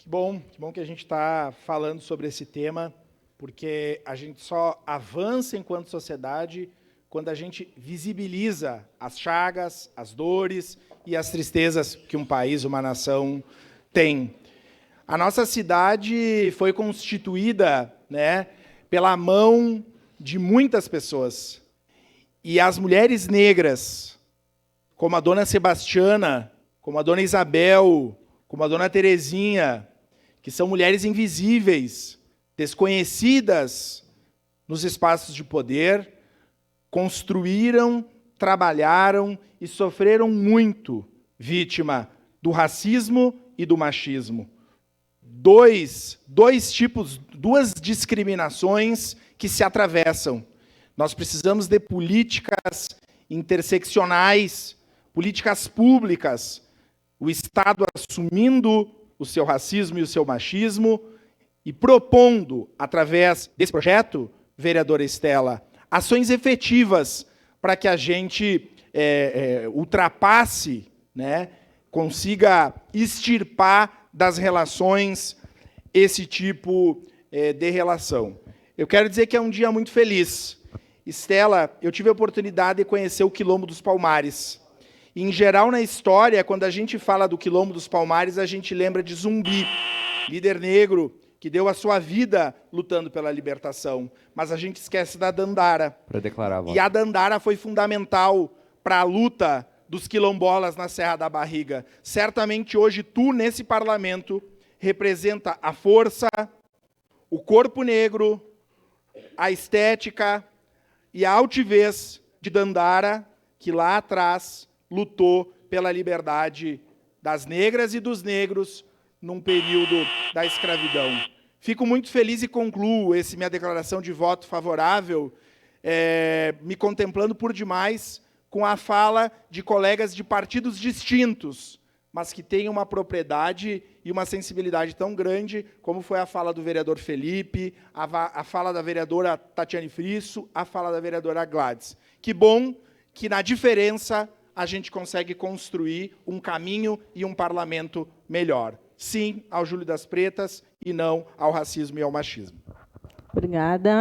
Que bom que a gente está falando sobre esse tema, porque a gente só avança enquanto sociedade quando a gente visibiliza as chagas, as dores e as tristezas que um país, uma nação tem. A nossa cidade foi constituída, né, pela mão de muitas pessoas. E as mulheres negras, como a dona Sebastiana, como a dona Isabel, como a dona Terezinha, que são mulheres invisíveis, desconhecidas nos espaços de poder, construíram, trabalharam e sofreram muito vítima do racismo e do machismo. Duas discriminações que se atravessam. Nós precisamos de políticas interseccionais, políticas públicas, o Estado assumindo o seu racismo e o seu machismo e propondo, através desse projeto, vereadora Estela, ações efetivas para que a gente ultrapasse, né, consiga extirpar das relações esse tipo de relação. Eu quero dizer que é um dia muito feliz. Estela, eu tive a oportunidade de conhecer o Quilombo dos Palmares. E, em geral, na história, quando a gente fala do Quilombo dos Palmares, a gente lembra de Zumbi, líder negro, que deu a sua vida lutando pela libertação. Mas a gente esquece da Dandara. Para declarar a voto. E a Dandara foi fundamental para a luta dos quilombolas na Serra da Barriga. Certamente hoje tu, nesse parlamento, representa a força, o corpo negro, a estética e a altivez de Dandara, que lá atrás lutou pela liberdade das negras e dos negros num período da escravidão. Fico muito feliz e concluo minha declaração de voto favorável, me contemplando por demais com a fala de colegas de partidos distintos, mas que têm uma propriedade e uma sensibilidade tão grande, como foi a fala do vereador Felipe, a fala da vereadora Tatiane Frisso, a fala da vereadora Gladys. Que bom que, na diferença, a gente consegue construir um caminho e um parlamento melhor. Sim ao Júlio das Pretas e não ao racismo e ao machismo. Obrigada.